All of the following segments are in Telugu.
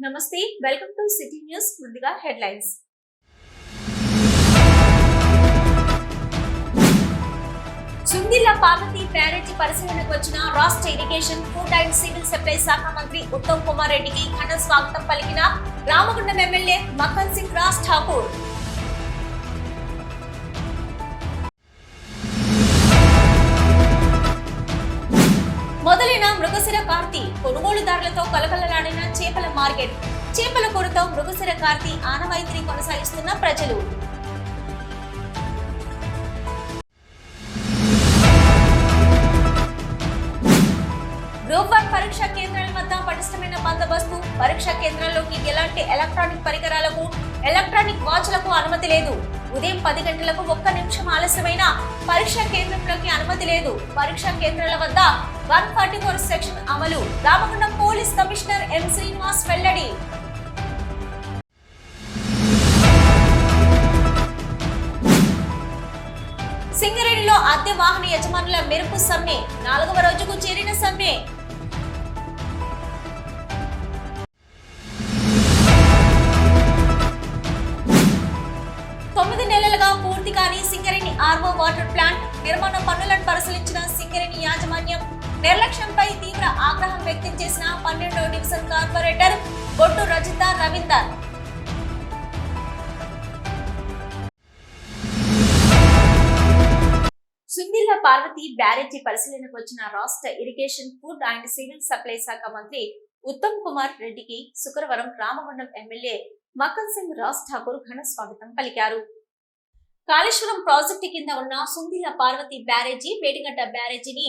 నమస్తే, వెల్కమ్ టు సిటీ న్యూస్. ముందుగా హెడ్లైన్స్. సుందిల్ల పార్వతి బ్యారేజీ పరిశీలనకు వచ్చిన రాష్ట్ర irrigation, food and civil supply శాఖ మంత్రి ఉత్తమ్ కుమార్ రెడ్డికి ఘన స్వాగతం పలికిన రామగుండం ఎమ్మెల్యే మక్కన్ సింగ్ రాజ్ ఠాకూర్. మొదలైన మృగశిర కార్తీ, కొనుగోలుదారులతో కలకలలాడిన చేపల మార్కెట్. చేపల కొరత మృగశిర కార్తీ ఆనవాయితీని కొనసాగిస్తున్న ప్రజలు. గ్రూప్ 1 పరీక్షా కేంద్రాల వద్ద పటిష్టమైన బందోబస్తు. పరీక్షా కేంద్రాల్లోకి ఎలాంటి ఎలక్ట్రానిక్ పరికరాలకు, ఎలక్ట్రానిక్ వాచ్లకు అనుమతి లేదు. ఉదయం 10 గంటలకు 1 నిమిషం ఆలస్యమైన పరీక్షా కేంద్రంలోకి అనుమతి లేదు. పరీక్షా కేంద్రాల వద్ద 144 సెక్షన్ అమలు. Ramagundam police commissioner M Srinivas వెల్లడి. సింగరేణిలో అద్దె వాహన యజమానుల మెరుపు సమ్మె. 4వ రోజుకు చేరిన సమ్మె. పూర్తి కాని సింగరేణి ఆర్వో వాటర్ ప్లాంట్ నిర్మాణ పనులను పరిశీలించిన సింగరేణి యాజమాన్యం నిర్లక్ష్యంపై తీవ్ర ఆగ్రహం వ్యక్తం చేసిన 12వ డివిజన్ కార్పొరేటర్ బొట్టు రజిత రవీందర్. సుందిల్ల పార్వతి బ్యారేజీ పరిశీలనకు వచ్చిన రాష్ట్ర irrigation, food and civil supply శాఖ మంత్రి ఉత్తమ్ కుమార్ రెడ్డికి శుక్రవారం రామగుండం ఎమ్మెల్యే మక్కన్ సింగ్ రాజ్ ఠాకూర్ ఘన స్వాగతం పలికారు. కాళేశ్వరం ప్రాజెక్టు కింద ఉన్న సుందిల్ల పార్వతి బ్యారేజీ, మేడిగడ్డ బ్యారేజీని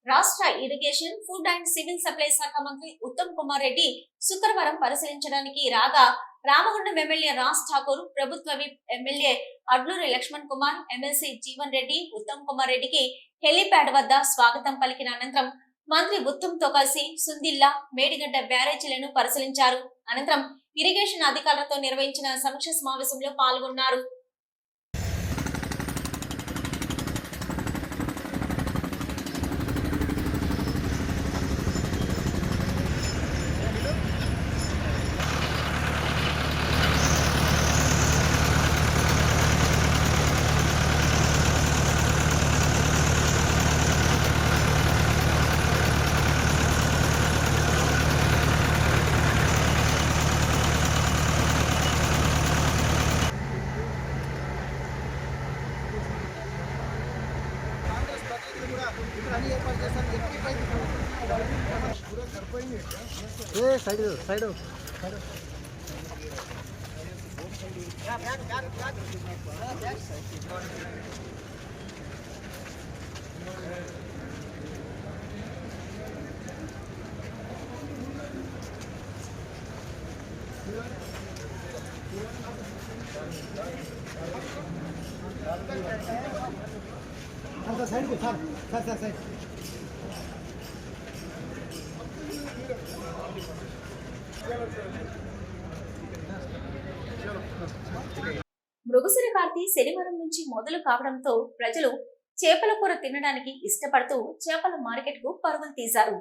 రాష్ట్ర irrigation, food and civil supply శాఖ మంత్రి ఉత్తమ్ కుమార్ రెడ్డి శుక్రవారం పరిశీలించడానికి రాగా రామగుండం ఎమ్మెల్యే రాజ్ ఠాకూర్, ప్రభుత్వ whip MLA Adluri Laxman Kumar, MLC Jeevan Reddy Uttam Kumar రెడ్డికి హెలీప్యాడ్ వద్ద స్వాగతం పలికిన అనంతరం మంత్రి ఉత్తమ్ తో కలిసి సుందిల్ల, మేడిగడ్డ బ్యారేజీలను పరిశీలించారు. అనంతరం ఇరిగేషన్ అధికారులతో నిర్వహించిన సమీక్ష సమావేశంలో పాల్గొన్నారు. మృగశిర కార్తీ శనివారం నుంచి మొదలు కావడంతో ప్రజలు చేపల కూర తినడానికి ఇష్టపడుతూ చేపల మార్కెట్ కు పరుగులు తీశారు.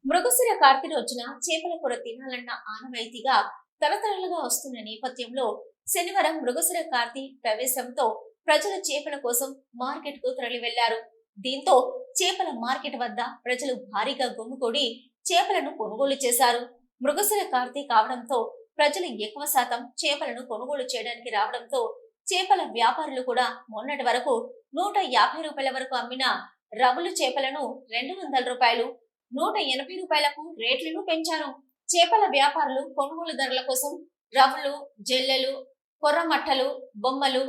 మృగశిర కార్తీ రోజున చేపల కూర తినాలన్న ఆనవాయితీగా తరతరాలుగా వస్తున్న నేపథ్యంలో శనివారం మృగశిర కార్తీ ప్రవేశంతో ప్రజలు చేపల కోసం మార్కెట్ కు తరలి వెళ్లారు. దీంతో చేపల మార్కెట్ వద్ద ప్రజలు భారీగా గుమికూడి చేపలను కొనుగోలు చేశారు. మృగశిర కార్తీ కావడంతో ప్రజలు ఎక్కువ శాతం చేపలను కొనుగోలు చేయడానికి రావడంతో చేపల వ్యాపారులు కూడా మొన్నటి వరకు 150 రూపాయల వరకు అమ్మిన రవ్వులు చేపలను 200 రూపాయలు, 180 రూపాయలకు రేట్లను పెంచారు. చేపల వ్యాపారులు కొనుగోలుదారుల కోసం రవ్వులు, జల్లెలు, కొర్రమట్టలు, బొమ్మలు,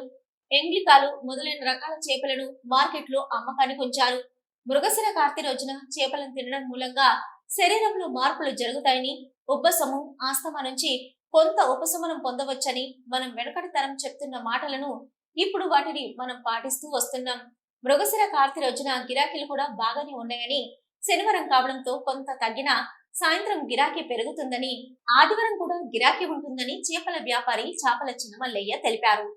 ఎంగిలికాలు మొదలైన రకాల చేపలను మార్కెట్లో అమ్మకానికి ఉంచారు. మృగశిర కార్తీ రోజున చేపలను తినడం మూలంగా శరీరంలో మార్పులు జరుగుతాయని, ఉబ్బసము, ఆస్తమా నుంచి కొంత ఉపశమనం పొందవచ్చని మనం వెనకటి తరం చెప్తున్న మాటలను ఇప్పుడు వాటిని మనం పాటిస్తూ వస్తున్నాం. మృగశిర కార్తీ రోజున గిరాకీలు కూడా బాగానే ఉన్నాయని, శనివారం కావడంతో కొంత తగ్గిన సాయంత్రం గిరాకీ పెరుగుతుందని, ఆదివారం కూడా గిరాకీ ఉంటుందని చేపల వ్యాపారి చాపల చిన్నమల్లయ్య తెలిపారు.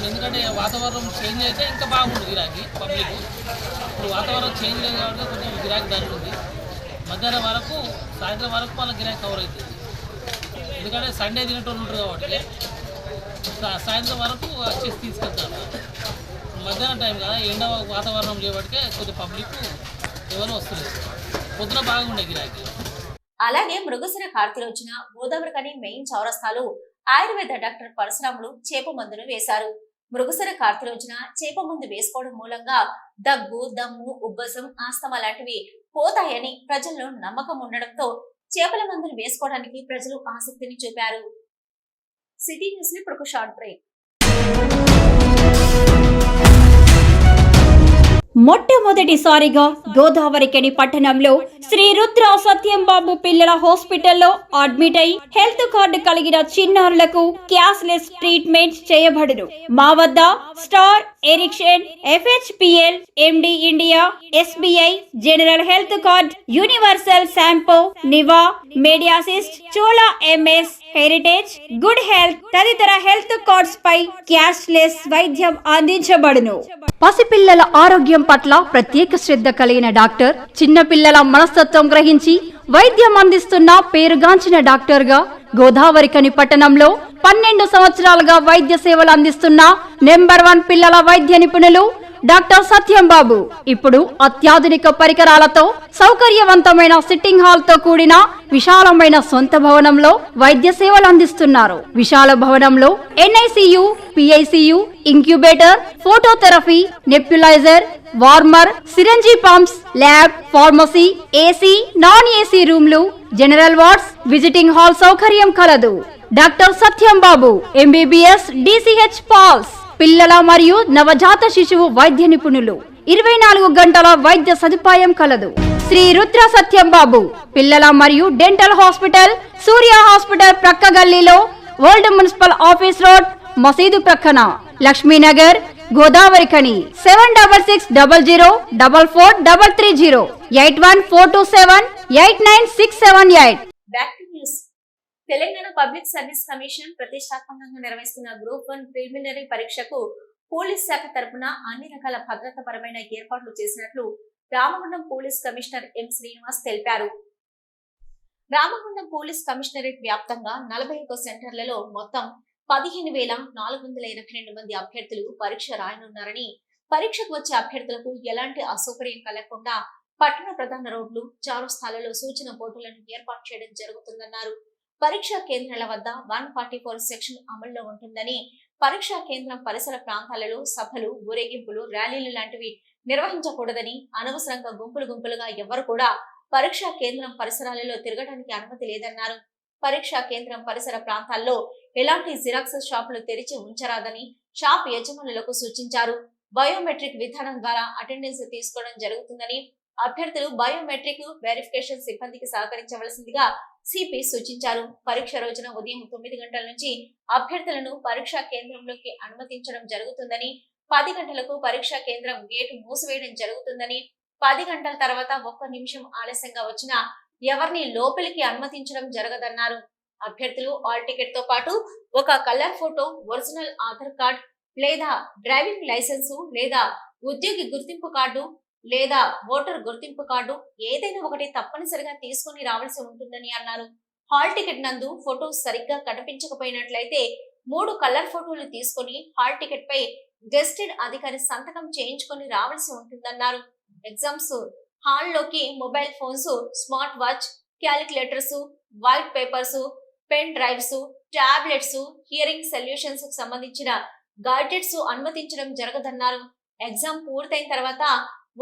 ఎందుకంటే వాతావరణం చేంజ్ అయితే ఇంకా బాగుంటుంది గిరాకీ పబ్లిక్. ఇప్పుడు వాతావరణం చేంజ్ లేదు కాబట్టి కొంచెం గిరాకీ తగ్గుతుంది. మధ్యాహ్నం వరకు సాయంత్రం వరకు వాళ్ళ గిరాకీ కవర్ అవుతుంది. ఎందుకంటే సండే తినేటోళ్ళు ఉంటారు కాబట్టి సాయంత్రం వరకు వచ్చేసి తీసుకెళ్తారు. మధ్యాహ్నం టైం కదా, ఎండ వాతావరణం చేయబట్టే కొద్దిగా పబ్లిక్ ఎవరు వస్తుంది. పొద్దున బాగుండే గిరాకీ. అలాగే మృగశిర కార్తీ రోజున గోదావరికని మెయిన్ చౌరస్తాలో ఆయుర్వేద డాక్టర్ పరశురాములు చేప మందును వేశారు. మృగశిర కార్తీ రోజున చేప మందు వేసుకోవడం మూలంగా దగ్గు, దమ్ము, ఉబ్బసం, ఆస్తమా లాంటివి పోతాయని ప్రజల్లో నమ్మకం ఉండడంతో చేపల మందును వేసుకోవడానికి ప్రజలు ఆసక్తిని చూపారు. సిటీ న్యూస్ లో ఇప్పుడు ఒక షార్ట్ బ్రేక్. మొట్టమొదటిసారిగా గోదావరికని పట్టణంలో శ్రీ రుద్ర సత్యంబాబు పిల్లల హాస్పిటల్లో అడ్మిట్ అయి హెల్త్ కార్డు కలిగిన చిన్నారులకు క్యాష్లెస్ ట్రీట్మెంట్ చేయబడును. మా వద్ద Star, Ericson, FHPL, MD India, SBI, general health card, Universal Sompo, Niva, Mediassist, Chola MS, Heritage, good health తదితర హెల్త్ కార్డ్స్ పై క్యాష్లెస్ వైద్యం అందించబడును. పసిపిల్లల ఆరోగ్యం పట్ల ప్రత్యేక శ్రద్ధ కలిగిన డాక్టర్, చిన్న పిల్లల మనస్తత్వం గ్రహించి వైద్యం అందిస్తున్న పేరుగాంచిన డాక్టర్ గా గోదావరికని పట్టణంలో 12 సంవత్సరాలుగా వైద్య సేవలు అందిస్తున్న నంబర్ 1 పిల్లల వైద్య నిపుణులు డాక్టర్ సత్యంబాబు ఇప్పుడు అత్యాధునిక పరికరాలతో సౌకర్యవంతమైన సిట్టింగ్ హాల్ తో కూడిన విశాలమైన సొంత భవనంలో వైద్య సేవలు అందిస్తున్నారు. విశాల భవనంలో NICU, PICU, incubator, phototherapy, nebulizer, warmer, syringe pumps, lab, pharmacy, AC, non AC రూమ్లు, జనరల్ వార్డ్స్, విజిటింగ్ హాల్ సౌకర్యం కలదు. Doctor Satyambabu MBBS, DCH PALS, పిల్లల మరియు నవజాత శిశువు వైద్య నిపుణులు. 24 గంటల వైద్య సదుపాయం కలదు. శ్రీ రుద్ర సత్యంబాబు పిల్లల మరియు డెంటల్ హాస్పిటల్, సూర్య హాస్పిటల్ ప్రక్క గల్లీలో, ఓల్డ్ మున్సిపల్ ఆఫీస్ రోడ్, మసీదు ప్రక్కన, Lakshmi Nagar, Godavarikhani. 7600044330 8142789678. Telangana public service commission ప్రతిష్టాత్మకంగా నిర్వహిస్తున్న గ్రూప్ 1 ప్రిలిమినరీ పరీక్షకు పోలీస్ శాఖ తరపున అన్ని రకాల భద్రతాపరమైన ఏర్పాట్లు చేసినట్లు Ramagundam police commissioner M. Srinivas తెలిపారు. రామగుండం పోలీస్ కమిషనరేట్ వ్యాప్తంగా 41 సెంటర్లలో మొత్తం 15,482 మంది అభ్యర్థులు పరీక్ష రాయనున్నారని, పరీక్షకు వచ్చే అభ్యర్థులకు ఎలాంటి అసౌకర్యం కలగకుండా పట్టణ ప్రధాన రోడ్లు, చౌరస్తాలలో సూచన బోర్డులను ఏర్పాటు చేయడం జరుగుతుందన్నారు. పరీక్షా కేంద్రాల వద్ద 144 సెక్షన్ అమల్లో ఉంటుందని, పరీక్షా కేంద్రం పరిసర ప్రాంతాలలో సభలు, ఊరేగింపులు, ర్యాలీలు లాంటివి నిర్వహించకూడదని, అనవసరంగా గుంపులుగా ఎవరు కూడా పరీక్షా కేంద్రం పరిసరాలలో తిరగడానికి అనుమతి లేదన్నారు. పరీక్షా కేంద్రం పరిసర ప్రాంతాల్లో ఎలాంటి జిరాక్స్ షాపులు తెరిచి ఉంచరాదని షాప్ యజమానులకు సూచించారు. బయోమెట్రిక్ విధానం ద్వారా అటెండెన్స్ తీసుకోవడం జరుగుతుందని, అభ్యర్థులు బయోమెట్రిక్ వెరిఫికేషన్ సిబ్బందికి సహకరించవలసిందిగా సిపి సూచించారు. పరీక్ష రోజున ఉదయం 9 గంటల నుంచి అభ్యర్థులను పరీక్షా కేంద్రంలోకి అనుమతించడం జరుగుతుందని, 10 గంటలకు పరీక్షా కేంద్రం గేటు మూసివేయడం జరుగుతుందని, 10 గంటల తర్వాత 1 నిమిషం ఆలస్యంగా వచ్చినా ఎవరిని లోపలికి అనుమతించడం జరగదన్నారు. అభ్యర్థులు హాల్ టికెట్ తో పాటు ఒక colour photo, original Aadhaar card లేదా డ్రైవింగ్ లైసెన్సు లేదా ఉద్యోగి గుర్తింపు కార్డు లేదా ఓటర్ గుర్తింపు కార్డు ఏదైనా ఒకటి తప్పనిసరిగా తీసుకుని రావాల్సి ఉంటుందని అన్నారు. హాల్ టికెట్ నందు ఫోటో సరిగ్గా కనిపించకపోయినట్లయితే 3 కలర్ ఫోటోలు తీసుకుని హాల్ టికెట్ పై గెస్టెడ్ అధికారి సంతకం చేయించుకొని రావాల్సి ఉంటుందన్నారు. ఎగ్జామ్స్ హాల్ లోకి mobile phones, smart watch, calculators, white papers, pen drives, tablets, hearing solutions కు సంబంధించిన గాడ్జెట్స్ అనుమతించడం జరగదన్నారు. ఎగ్జామ్ పూర్తయిన తర్వాత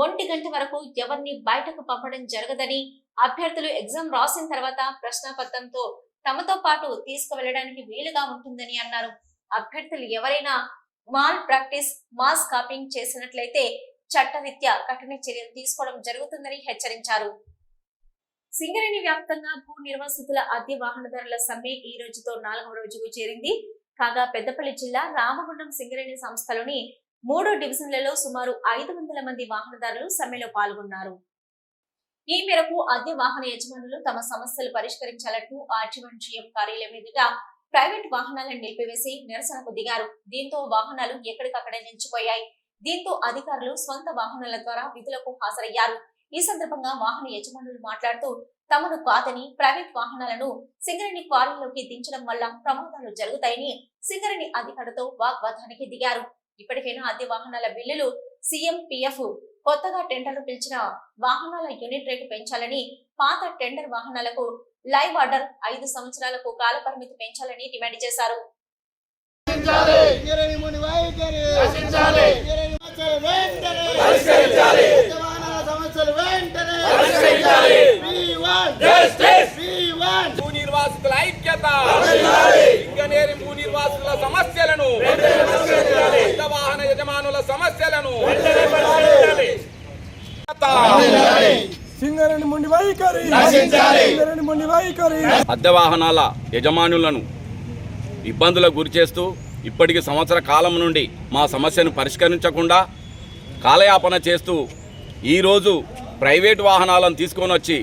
1 గంట వరకు ఎవరిని బయటకు పంపడం జరగదని, అభ్యర్థులు ఎగ్జామ్ రాసిన తర్వాత ప్రశ్నాపత్రంతో తమతో పాటు తీసుకువెళ్లడానికి వీలుగా ఉంటుందని అన్నారు. అభ్యర్థులు ఎవరైనా మాల్ ప్రాక్టీస్, మాస్ కాపింగ్ చేసినట్లయితే చట్టరీత్యా కఠిన చర్యలు తీసుకోవడం జరుగుతుందని హెచ్చరించారు. సింగరేణి వ్యాప్తంగా భూ నిర్వాసితుల అద్దె వాహనదారుల సమ్మె ఈ రోజుతో 4వ రోజుకు చేరింది. కాగా పెద్దపల్లి జిల్లా రామగుండం సింగరేణి సంస్థలోని 3 డివిజన్లలో సుమారు 500 మంది వాహనదారులు సమ్మెలో పాల్గొన్నారు. ఈ మేరకు అద్దె వాహన యజమానులు తమ సమస్యలు పరిష్కరించాలంటూ ఆర్జీవన్ కార్యాలయం ఎదుట ప్రైవేట్ వాహనాలను నిలిపివేసి నిరసనకు దిగారు. దీంతో వాహనాలు ఎక్కడికక్కడే నిలిచిపోయాయి. దీంతో అధికారులు స్వంత వాహనాల ద్వారా విధులకు హాజరయ్యారు. ఈ సందర్భంగా వాహన యజమానులు మాట్లాడుతూ తమను కాదని ప్రైవేట్ వాహనాలను సింగరేణి క్వారీలోకి దించడం వల్ల ప్రమాదాలు జరుగుతాయని సింగరేణి అధికారులతో వాగ్వాదానికి దిగారు. ఇప్పటికైనా అద్దె వాహనాల బిల్లులు CMPF కొత్తగా టెండర్లు పిలిచిన వాహనాల యూనిట్ రేటు పెంచాలని, పాత టెండర్ వాహనాలకు లైవ్ ఆర్డర్ 5 సంవత్సరాలకు కాల పరిమితి పెంచాలని డిమాండ్ చేశారు. భూనిర్వాసితుల ఐక్యత, సింగరేణి భూనిర్వాసితుల సమస్యలను, వాహన యజమానుల సమస్యలను అద్దె వాహనాల యజమానులను ఇబ్బందులకు గురి చేస్తూ ఇప్పటికి సంవత్సర కాలం నుండి మా సమస్యను పరిష్కరించకుండా కాలయాపన చేస్తూ ఈరోజు ప్రైవేట్ వాహనాలను తీసుకొని వచ్చి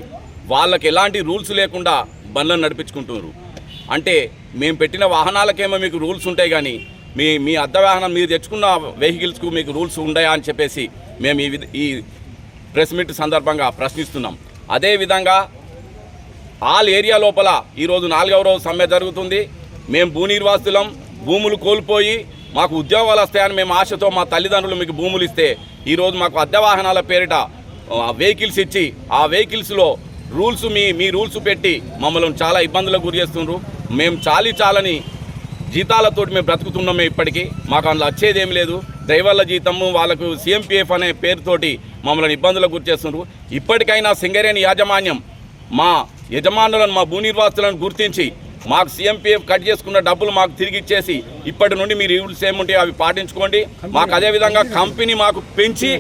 వాళ్ళకి ఎలాంటి రూల్స్ లేకుండా బండ్లను నడిపించుకుంటున్నారు. అంటే మేము పెట్టిన వాహనాలకేమో మీకు రూల్స్ ఉంటాయి, కానీ మీ అద్దె వాహనం మీరు తెచ్చుకున్న వెహికల్స్కు మీకు రూల్స్ ఉన్నాయా అని చెప్పేసి మేము ఈ ప్రెస్ మీట్ సందర్భంగా ప్రశ్నిస్తున్నాం. అదేవిధంగా ఆల్ ఏరియా లోపల ఈరోజు 4వ రోజు సమ్మె జరుగుతుంది. మేము భూనిర్వాసులం, భూములు కోల్పోయి మాకు ఉద్యోగాలు వస్తాయని మేము ఆశతో మా తల్లిదండ్రులు మీకు భూములు ఇస్తే ఈరోజు మాకు అద్దె వాహనాల పేరిట వెహికల్స్ ఇచ్చి ఆ వెహికల్స్లో రూల్స్ మీ రూల్స్ పెట్టి మమ్మల్ని చాలా ఇబ్బందులకు గురి చేస్తున్నారు. మేము చాలని జీతాలతోటి మేము బ్రతుకుతున్నామే. ఇప్పటికీ మాకు అందులో వచ్చేది ఏమి లేదు. డ్రైవర్ల జీతము వాళ్ళకు CMPF అనే పేరుతోటి మమ్మల్ని ఇబ్బందులకు గురి చేస్తున్నారు. ఇప్పటికైనా సింగరేణి యాజమాన్యం మా యజమానులను, మా భూనిర్వాసులను గుర్తించి మాకు CMPF కట్ చేసుకున్న డబ్బులు మాకు తిరిగి ఇచ్చేసి ఇప్పటి నుండి మీరు రూల్స్ ఏముంటే అవి పాటించుకోండి. మాకు అదేవిధంగా కంపెనీ మాకు పెంచి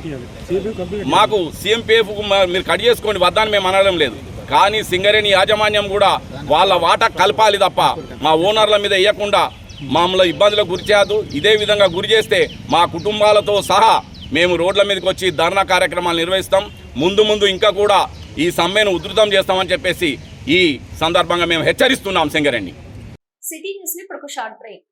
మాకు CMPF మీరు కట్ చేసుకోండి వద్దని మేము అనడం లేదు. కానీ సింగరేణి యాజమాన్యం కూడా వాళ్ళ వాటా కలపాలి తప్ప మా ఓనర్ల మీద వేయకుండా మమ్మల్ని ఇబ్బందులకు గురి చేయదు. ఇదే విధంగా గురి చేస్తే మా కుటుంబాలతో సహా మేము రోడ్ల మీదకి వచ్చి ధర్నా కార్యక్రమాలు నిర్వహిస్తాం. ముందు ఇంకా కూడా ఈ సమ్మెను ఉధృతం చేస్తామని చెప్పేసి ఈ సందర్భంగా మేము హెచ్చరిస్తున్నాం. సింగరేణి సిటీ న్యూస్ ని ఇప్పుడు ఒక షార్ట్ బ్రేక్.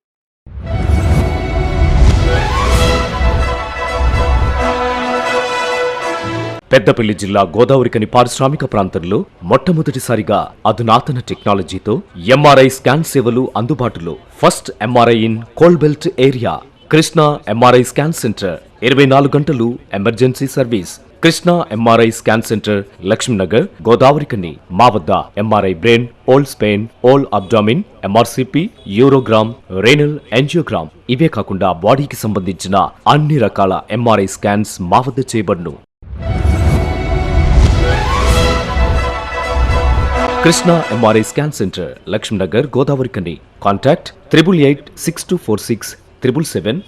పెద్దపల్లి జిల్లా గోదావరికని పారిశ్రామిక ప్రాంతంలో మొట్టమొదటిసారిగా అధునాతన టెక్నాలజీతో MRI స్కాన్ సేవలు అందుబాటులో. First MRI in coal belt area. Krishna MRI scan centre 24 గంటలు emergency service. Krishna MRI scan centre, Lakshmi Nagar, Godavarikhani. మా వద్ద MRI brain, whole spine, whole abdomen, MRCP, urogram, renal angiogram, ఇవే కాకుండా బాడీకి సంబంధించిన అన్ని రకాల MRI స్కాన్స్ మా వద్ద చేయబడును. Krishna MRI scan centre, Lakshmi Nagar, Godavarikhani. Contact 888646 777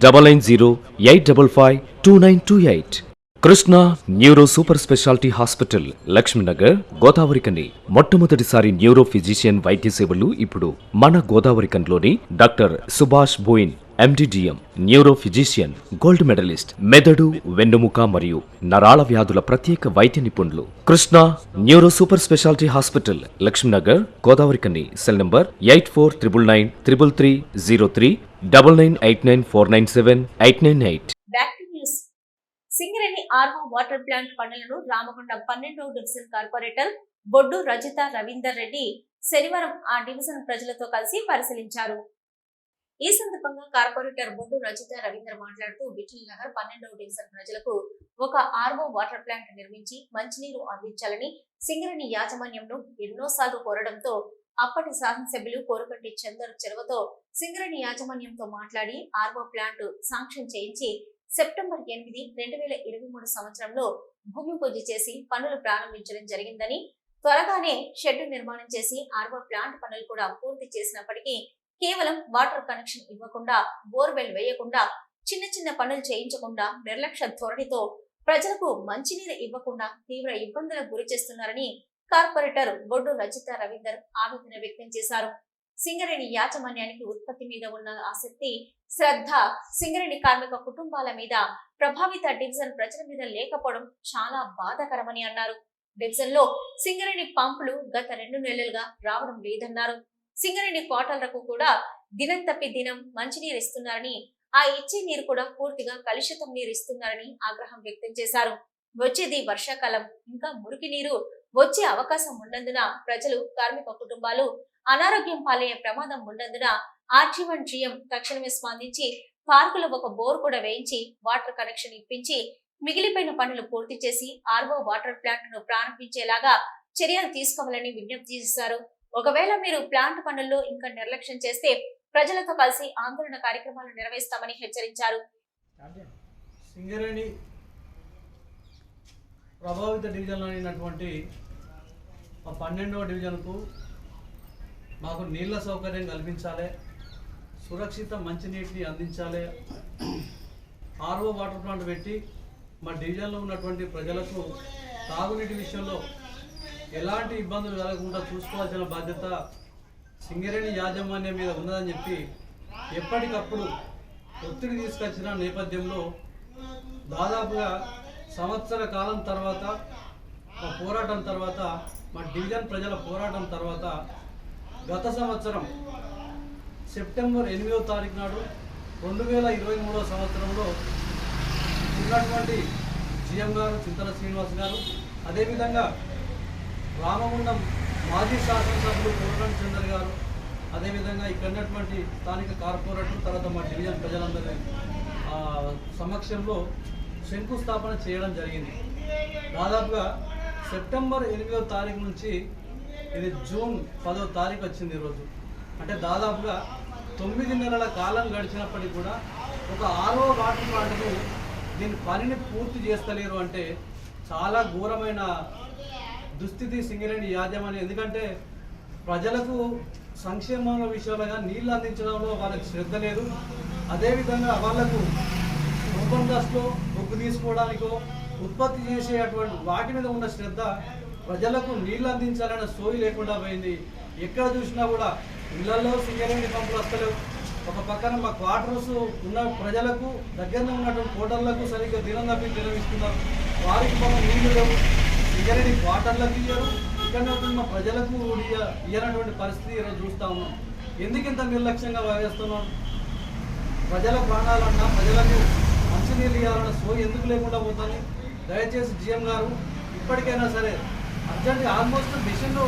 990 855 2928. Krishna neuro super speciality hospital, Lakshminagar, Godavarikhani. మొట్టమొదటిసారి న్యూరో ఫిజిషియన్ వైద్య సేవలు ఇప్పుడు మన గోదావరికన్లోని doctor Subhash Boin MDDM, neuro physician, gold medalist. మెదడు, వెన్నుముక మరియు నరాల వ్యాధుల ప్రత్యేక వైద్య నిపుణులు. Krishna neuro super speciality hospital, Lakshminagar, Godavarikhani. Cell number 8499 333 03 9989 497 898. Back to news. Singareni RO water plant పనులను రామగుండం 12వ డివిజన్ కార్పొరేటర్ బొడ్డు రజిత రవీందర్ రెడ్డి శనివారం ఆ డివిజన్ ప్రజలతో కలిసి పరిశీలించారు. ఈ సందర్భంగా కార్పొరేటర్ బొడ్డు రజిత రవీందర్ మాట్లాడుతూ బిఠల్ నగర్ 12వ డివిజన్ ప్రజలకు ఒక ఆర్వో వాటర్ ప్లాంట్ నిర్మించి మంచినీరు అందించాలని సింగరేణి యాజమాన్యంను ఎన్నోసార్లు కోరడంతో అప్పటి శాసనసభ్యులు కోరుకంటి చందర్ చెరువతో సింగరేణి యాజమాన్యంతో మాట్లాడి ఆర్వో ప్లాంట్ శాంక్షన్ చేయించి సెప్టెంబర్ 8, 2023 సంవత్సరంలో భూమి పూజ చేసి పనులు ప్రారంభించడం జరిగిందని, త్వరగానే షెడ్ నిర్మాణం చేసి ఆర్వో ప్లాంట్ పనులు కూడా పూర్తి చేసినప్పటికీ కేవలం వాటర్ కనెక్షన్ ఇవ్వకుండా, బోర్వెల్ వేయకుండా, చిన్న పనులు చేయించకుండా నిర్లక్ష్య ధోరణితో ప్రజలకు మంచినీరు ఇవ్వకుండా తీవ్ర ఇబ్బందులకు గురి చేస్తున్నారని కార్పొరేటర్ బొడ్డు రజిత రవీందర్ ఆవేదన వ్యక్తం చేశారు. సింగరేణి యాజమాన్యానికి ఉత్పత్తి మీద ఉన్న ఆసక్తి, శ్రద్ధ సింగరేణి కార్మిక కుటుంబాల మీద, ప్రభావిత డివిజన్ ప్రజల మీద లేకపోవడం చాలా బాధాకరమని అన్నారు. డివిజన్ లో సింగరేణి పంపులు గత 2 నెలలుగా రావడం లేదన్నారు. సింగరేణి క్వార్టర్లకు కూడా దినం తప్పి దినం మంచినీరు ఇస్తున్నారని, ఆ ఇచ్చే నీరు కూడా పూర్తిగా కలుషితం నీరు ఇస్తున్నారని ఆగ్రహం వ్యక్తం చేశారు. వచ్చేది వర్షాకాలం, ఇంకా మురికి నీరు వచ్చే అవకాశం ఉన్నందున ప్రజలు, కార్మిక కుటుంబాలు అనారోగ్యం పాలయ్యే ప్రమాదం ఉన్నందున ఆర్జీవన్ జీఎం తక్షణమే స్పందించి పార్కులో ఒక బోర్ కూడా వేయించి వాటర్ కనెక్షన్ ఇప్పించి మిగిలిపోయిన పనులు పూర్తి చేసి ఆర్వో వాటర్ ప్లాంట్ ను ప్రారంభించేలాగా చర్యలు తీసుకోవాలని విజ్ఞప్తి చేశారు. ఒకవేళ మీరు ప్లాంట్ పనుల్లో ఇంకా నిర్లక్ష్యం చేస్తే ప్రజలతో కలిసి ఆందోళన కార్యక్రమాలు నిర్వహిస్తామని హెచ్చరించారు. సింగరేణి ప్రభావిత డివిజన్లో అయినటువంటి 12వ డివిజన్కు మాకు నీళ్ల సౌకర్యం కల్పించాలి, సురక్షిత మంచినీటిని అందించాలి, ఆర్ఓ వాటర్ ప్లాంట్ పెట్టి మా డివిజన్లో ఉన్నటువంటి ప్రజలకు తాగునీటి విషయంలో ఎలాంటి ఇబ్బందులు కలగకుండా చూసుకోవాల్సిన బాధ్యత సింగరేణి యాజమాన్యం మీద ఉన్నదని చెప్పి ఎప్పటికప్పుడు ఒత్తిడి తీసుకొచ్చిన నేపథ్యంలో దాదాపుగా సంవత్సర కాలం తర్వాత మా పోరాటం తర్వాత, మా డివిజన్ ప్రజల పోరాటం తర్వాత గత సంవత్సరం సెప్టెంబర్ 8వ తారీఖు నాడు 2023వ సంవత్సరంలో ఉన్నటువంటి జీఎం గారు చింతల శ్రీనివాస్ గారు, అదేవిధంగా రామగుండం మాజీ శాసనసభ్యులు కోరగంటి చంద్ర గారు, అదేవిధంగా ఇక్కడ ఉన్నటువంటి స్థానిక కార్పొరేటర్, తర్వాత మా డివిజన్ ప్రజలందరి సమక్షంలో శంకుస్థాపన చేయడం జరిగింది. దాదాపుగా సెప్టెంబర్ 8వ తారీఖు నుంచి ఇది జూన్ 10వ తారీఖు వచ్చింది ఈరోజు. అంటే దాదాపుగా 9 నెలల కాలం గడిచినప్పటికీ కూడా ఒక ఆర్ఓ వాటర్ ప్లాంట్ను దీని పనిని పూర్తి చేస్తలేరు అంటే చాలా ఘోరమైన దుస్థితి సింగరేణి యాజమాన్యం. ఎందుకంటే ప్రజలకు సంక్షేమ విషయాలుగా నీళ్లు అందించడంలో వాళ్ళకి శ్రద్ధ లేదు. అదేవిధంగా వాళ్లకు ఓపెన్ కాస్ట్లో బొగ్గు తీసుకోవడానికో ఉత్పత్తి చేసేటువంటి వాటి మీద ఉన్న శ్రద్ధ ప్రజలకు నీళ్లు అందించాలనే సోయి లేకుండా పోయింది. ఎక్కడ చూసినా కూడా ఇళ్లలో సింగరేణి పంపులు వస్తలేవు. ఒక పక్కన మా క్వార్టర్స్ ఉన్న ప్రజలకు దగ్గరలో ఉన్నటువంటి హోటళ్లకు సరిగ్గా దినం తప్పి నిర్వహిస్తున్నారు. వారికి మనం నీళ్లు లేవు, సింగరేణి క్వార్టర్లకు ఇయ్యరు, ఇక్కడ మా ప్రజలకు ఇయ్యనటువంటి పరిస్థితి ఈరోజు చూస్తూ ఉన్నాం. ఎందుకు ఇంత నిర్లక్ష్యంగా వ్యవహరిస్తున్నాం? ప్రజల ప్రాణాలన్నా, ప్రజలకు మంచినీళ్ళు ఇవ్వాలన్న సోయి ఎందుకు లేకుండా పోతుంది? దయచేసి జీఎం గారు ఇప్పటికైనా సరే అర్జెంట్, ఆల్మోస్ట్ మిషన్లు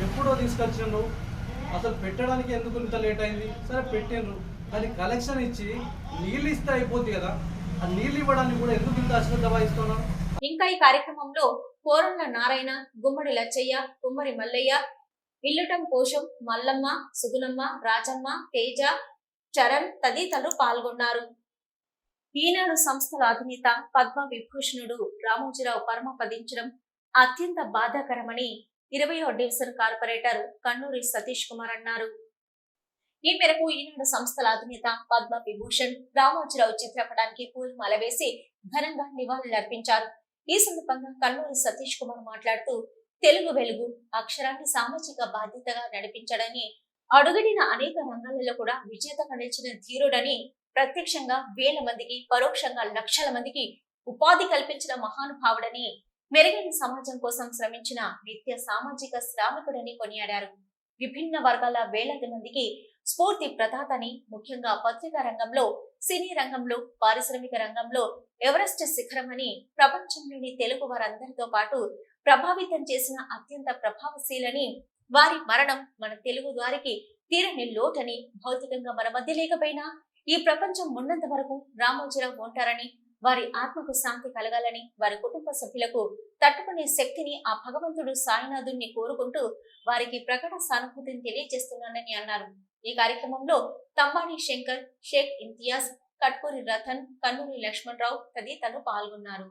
ఎప్పుడో తీసుకొచ్చిండ్రు, అసలు పెట్టడానికి ఎందుకు ఇంత లేట్ అయింది? సరే పెట్టిండ్రు, కానీ కలెక్షన్ ఇచ్చి నీళ్ళు ఇస్తే అయిపోద్ది కదా, ఆ నీళ్ళు ఇవ్వడానికి కూడా ఎందుకు ఇంత అశ్రద్ధ వహిస్తున్నారు? ఇంకా ఈ కార్యక్రమంలో కోరంల నారాయణ, గుమ్మడి లచ్చయ్య, కుమ్మరి మల్లయ్య, ఇల్లుటం కోశం, మల్లమ్మ, సుగుణమ్మ, రాజమ్మ, తేజ, చరణ్ తదితరులు పాల్గొన్నారు. ఈనాడు సంస్థల అధినేత పద్మ విభూషణుడు రామోజీరావు పరమపదించడం అత్యంత బాధాకరమని 20వ డివిజన్ కార్పొరేటర్ కన్నూరి సతీష్ కుమార్ అన్నారు. ఈ మేరకు ఈనాడు సంస్థల అధినేత పద్మ విభూషణ్ రామోజీరావు చిత్రపటానికి పూలమాల వేసి ఘనంగా నివాళులర్పించారు. ఈ సందర్భంగా కన్నూరి సతీష్ కుమార్ మాట్లాడుతూ, తెలుగు వెలుగు అక్షరాన్ని సామాజిక బాధ్యతగా నడిపించడని, అడుగడిన అనేక రంగాలలో కూడా విజేతగా నిలిచిన ధీరుడని, ప్రత్యక్షంగా వేల మందికి, పరోక్షంగా లక్షల మందికి ఉపాధి కల్పించిన మహానుభావుడని, మెరుగైన సమాజం కోసం శ్రమించిన నిత్య సామాజిక శ్రామికుడని కొనియాడారు. విభిన్న వర్గాల వేలాది మందికి స్ఫూర్తి ప్రదాతని, ముఖ్యంగా పత్రికా రంగంలో, సినీ రంగంలో, పారిశ్రామిక రంగంలో ఎవరెస్ట్ శిఖరమని, ప్రపంచంలోని తెలుగు వారందరితో పాటు ప్రభావితం చేసిన అత్యంత ప్రభావశీలని, వారి మరణం మన తెలుగు వారికి తీరని లోటని, భౌతికంగా మన మధ్య లేకపోయినా ఈ ప్రపంచం ఉన్నంత వరకు రామోజీరావు ఉంటారని, వారి ఆత్మకు శాంతి కలగాలని, వారి కుటుంబ సభ్యులకు తట్టుకునే శక్తిని ఆ భగవంతుడు సాయినాథుణ్ణి కోరుకుంటూ వారికి ప్రకట సానుభూతిని తెలియజేస్తున్నానని అన్నారు. ఈ కార్యక్రమంలో తంబాణి శంకర్, షేక్ ఇంతియాజ్, కట్కూరి రతన్, కన్నూరి లక్ష్మణరావు తదితరులు పాల్గొన్నారు.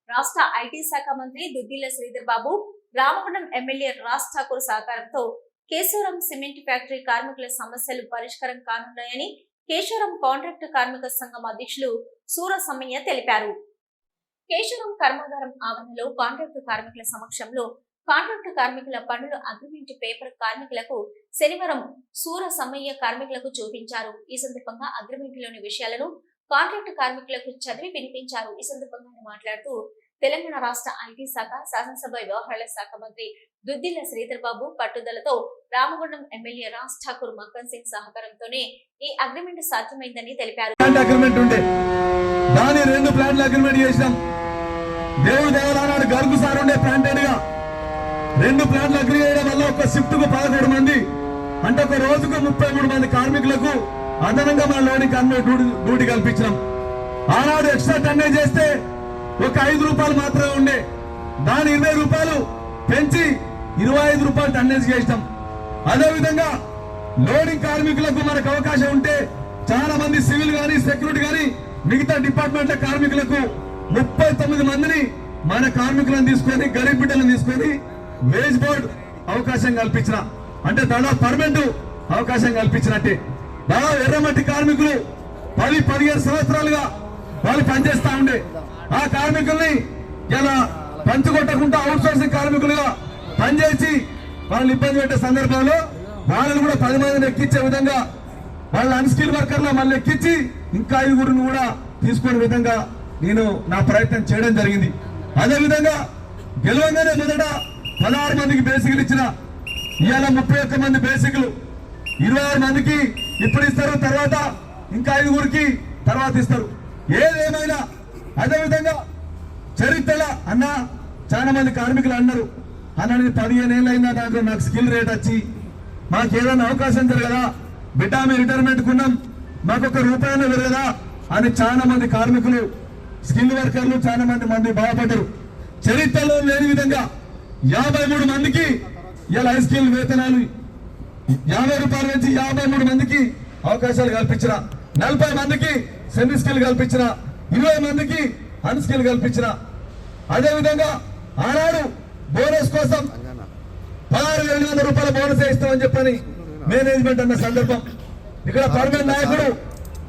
రాష్ట్ర ఐటీ శాఖ మంత్రి దుద్దిల్ల శ్రీధర్ బాబు, రామగుండం ఎమ్మెల్యే రాజ్ ఠాకూర్ సహకారంతో కేశవరం సిమెంట్ ఫ్యాక్టరీ కార్మికుల సమస్యలు పరిష్కారం కానున్నాయని కేశవరం కాంట్రాక్టు కార్మిక సంఘం అధ్యక్షులు సూరసమ్మయ్య తెలిపారు. కేశవరం కర్మాగారం ఆవరణలో కాంట్రాక్టు కార్మికుల సమక్షంలో కాంట్రాక్టు కార్మికుల పనుల అగ్రిమెంట్ పేపర్ కార్మికులకు శనివారం సూరసమ్మయ్య కార్మికులకు చూపించారు. ఈ సందర్భంగా అగ్రిమెంట్లోని విషయాలను కాంట్రాక్టు కార్మికులకు చదివి వినిపించారు. ఈ సందర్భంగా ఆయన మాట్లాడుతూ, తెలంగాణ రాష్ట్ర ఐటీ శాఖ, శాసనసభ వ్యవహారాల శాఖ మంత్రి దుద్దిల్ల శ్రీధర్ బాబు పట్టుదలతో రామగుండం ఎమ్మెల్యే రాజ్ ఠాకూర్ మక్కన్ సింగ్ సహకారంతోనే ఈ అగ్రిమెంట్ సాధ్యమైందని తెలిపారు. అగ్రిమెంట్ ఉండే దాని 2 ప్లాంట్ల అగ్రిమెంట్ చేసినాం. దేవుడు దేవాలయాన్ని గరుకు సార్ ఉండే ప్లాంటెడ్ గా 2 ప్లాంట్లు అగ్రి చేయడం వల్ల ఒక షిఫ్ట్ కు 11 మంది అంటే ఒక రోజుకు 33 మంది కార్మికులకు అదనంగా మన లోని డ్యూటీ కల్పించినాం. ఆనాడు ఎక్స్ట్రా టన్నేజ్ చేస్తే ఒక 5 రూపాయలు మాత్రమే ఉండే, దాని 20 రూపాయలు పెంచి 25 రూపాయలు టన్నేజ్ చేసినాం. అదేవిధంగా లోడింగ్ కార్మికులకు మనకు అవకాశం ఉంటే చాలా మంది సివిల్ గానీ సెక్యూరిటీ గానీ మిగతా డిపార్ట్మెంట్ల కార్మికులకు 39 మందిని మన కార్మికులను తీసుకొని గరీబ్ బిడ్డలను తీసుకొని వేజ్ బోర్డ్ అవకాశం కల్పించిన, అంటే దాదాపు పర్మనెంట్ అవకాశం కల్పించినట్టే. దాదాపు ఎర్రమట్టి కార్మికులు 10-15 సంవత్సరాలుగా వాళ్ళు పనిచేస్తా ఉండే ఆ కార్మికుల్ని ఇలా పంచుకొట్టకుండా అవుట్ సోర్సింగ్ కార్మికులుగా పనిచేసి వాళ్ళని ఇబ్బంది పెట్టే సందర్భంలో వాళ్ళని కూడా 10 మందిని ఎక్కించే విధంగా వాళ్ళ అన్స్కిల్ వర్కర్లు మళ్ళీ ఎక్కించి ఇంకా 5గురిని కూడా తీసుకునే విధంగా నేను నా ప్రయత్నం చేయడం జరిగింది. అదేవిధంగా గెలవంగానే మొదట 16 మందికి బేసిక్లు ఇచ్చిన, ఇవాళ 31 మంది బేసిక్లు, 26 మందికి ఇప్పుడు ఇస్తారు, తర్వాత ఇంకా 5గురికి తర్వాత ఇస్తారు. ఏదేమైనా అదేవిధంగా చరిత్రలో అన్న చాలా మంది కార్మికులు అన్నారు, అన్న నేను 15 ఏళ్ళు అయినా దాంట్లో నాకు స్కిల్ రేట్ వచ్చి మాకు ఏదైనా అవకాశం జరగదా, బిడ్డ మేము రిటైర్మెంట్ కున్నాం, మాకు ఒక రూపాయలు పెరగదా అని చాలా మంది కార్మికులు స్కిల్ వర్కర్లు చాలా మంది బాధపడ్డారు. చరిత్రలో లేని విధంగా 53 మందికి ఇలా హై స్కిల్ వేతనాలు 50 రూపాయల నుంచి 53 మందికి అవకాశాలు కల్పించిన, 40 మందికి సెమీ స్కిల్ కల్పించిన, 20 మందికి అన్ స్కిల్ కల్పించిన. అదేవిధంగా ఆనాడు బోనస్ కోసం 16,700 రూపాయల బోనస్ ఇస్తామని చెప్పని మేనేజ్మెంట్ అన్న సందర్భం ఇక్కడ పర్మనెంట్ నాయకుడు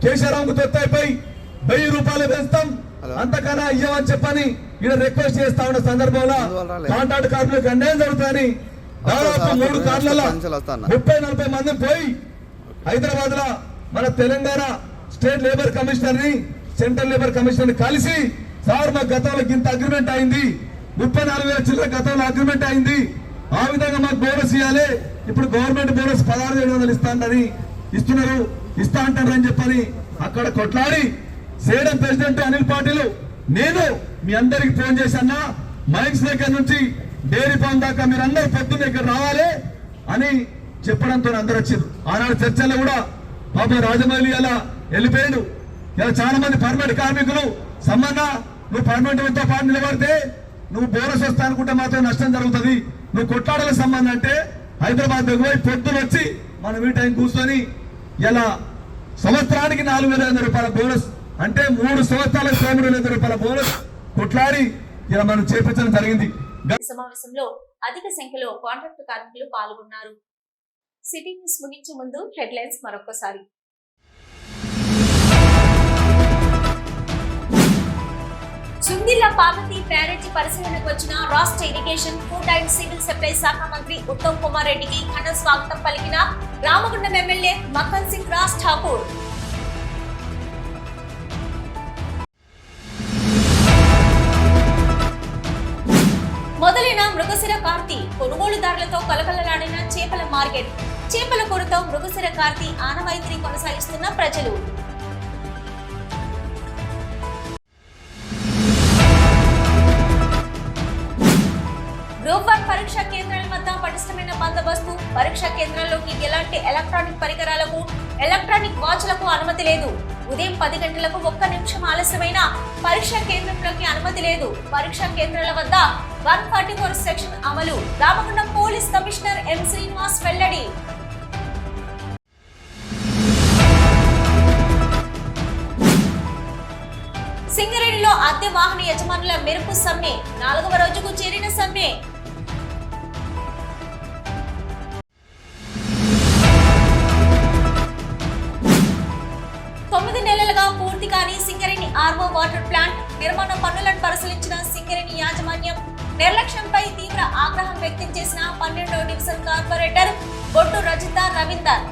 కేశవరావుకు తొత్తైపోయి 1000 రూపాయలు పెంచుతాం అంతకన్నా ఇయ్యమని చెప్పని ఇక్కడ రిక్వెస్ట్ చేస్తా ఉన్న సందర్భంలో కాంట్రాక్ట్ కార్మికులకు అన్యాయం జరుగుతుందని దాదాపు 3 కార్లలో 30-40 మంది పోయి హైదరాబాద్ లో మన తెలంగాణ స్టేట్ లేబర్ కమిషనర్ ని సెంట్రల్ లేబర్ కమిషనర్ ని కలిసి సార్ మా గతంలో ఇంత అగ్రిమెంట్ అయింది, 34,000 చిల్లర గతంలో అగ్రిమెంట్ అయింది, ఆ విధంగా మాకు బోనస్ ఇవ్వాలి, ఇప్పుడు గవర్నమెంట్ బోనస్ 16,700 ఇస్తా అంటారు అని చెప్పని అక్కడ కొట్లాడి సేడం ప్రెసిడెంట్ అనిల్ పాటిల్ నేను మీ అందరికి ఫోన్ చేశానా, మైక్స్ దగ్గర నుంచి డైరీ ఫామ్ దాకా మీరందరూ పొద్దున్న ఇక్కడ రావాలి అని చెప్పడంతో అందరూ వచ్చారు. ఆనాడు చర్చల్లో కూడా పాపం రాజమౌళి అలా వెళ్ళిపోయాడు. ఇలా చాలా మంది పర్మనెంట్ కార్మికులు సమ్మన్న నువ్వు పర్మనెంట్ తో పాటు నిలబడితే నువ్వు బోనస్ వస్తా అనుకుంటే మాత్రం నష్టం జరుగుతుంది, నువ్వు కొట్లాడాల సంబంధం అంటే హైదరాబాద్ దగ్గర పొద్దున వచ్చి మనం ఈ టైం కూర్చొని ఇలా సంవత్సరానికి 4,500 రూపాయల బోనస్ అంటే 3 సంవత్సరాలకు 9,500 రూపాయల బోనస్ కొట్లాడి ఇలా మనం చేపించడం జరిగింది. సమావేశంలో అధిక సంఖ్యలో కాంట్రాక్టు కార్మికులు పాల్గొన్నారు. సిటీ న్యూస్ ముగించే ముందు హెడ్లైన్స్ మరొకసారి. సుందిల్లా పార్వతి బ్యారేజీ పరిశీలనకు వచ్చిన రాష్ట్ర irrigation, food and civil supply శాఖ మంత్రి ఉత్తమ్ కుమార్ రెడ్డికి ఘన స్వాగతం పలికిన రామగుండం ఎమ్మెల్యే మక్కన్ సింగ్ రాజ్ ఠాకూర్. మొదలైన మృగశిర కార్తీ, కొనుగోలుదారులతో కలకలలాడిన చేపల మార్కెట్. చేపల కొరతో మృగశిర కార్తీ ఆనవాయితీని కొనసాగిస్తున్న ప్రజలు. గ్రూప్ 1 పరీక్షా కేంద్రాల వద్ద పటిష్టమైన బందోబస్తు. పరీక్షా కేంద్రాల్లోకి ఎలాంటి ఎలక్ట్రానిక్ పరికరాలకు, ఎలక్ట్రానిక్ వాచ్లకు అనుమతి లేదు. ఉదయం 10 గంటలకు 1 నిమిషం ఆలస్యమైన పరీక్షా కేంద్రంలోకి అనుమతి లేదు. పరీక్షా కేంద్రాల వద్ద 144 సెక్షన్ అమలు. Ramagundam police commissioner M Srinivas వెల్లడి. సింగరేణిలో అద్దె వాహన యజమానుల మెరుపు సమ్మె. 4వ రోజుకు చేరిన సమ్మె. పూర్తి కాని సింగరేణి ఆర్వో వాటర్ ప్లాంట్ నిర్మాణ పనులను పరిశీలించిన సింగరేణి యాజమాన్యం నిర్లక్ష్యంపై తీవ్ర ఆగ్రహం వ్యక్తం చేసిన 12వ డివిజన్ కార్పొరేటర్ బొట్టు రజిత రవీందర్.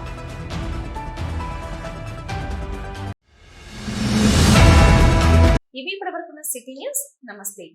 ఇవి ఇప్పటివరకున్న సిటీ న్యూస్. నమస్తే.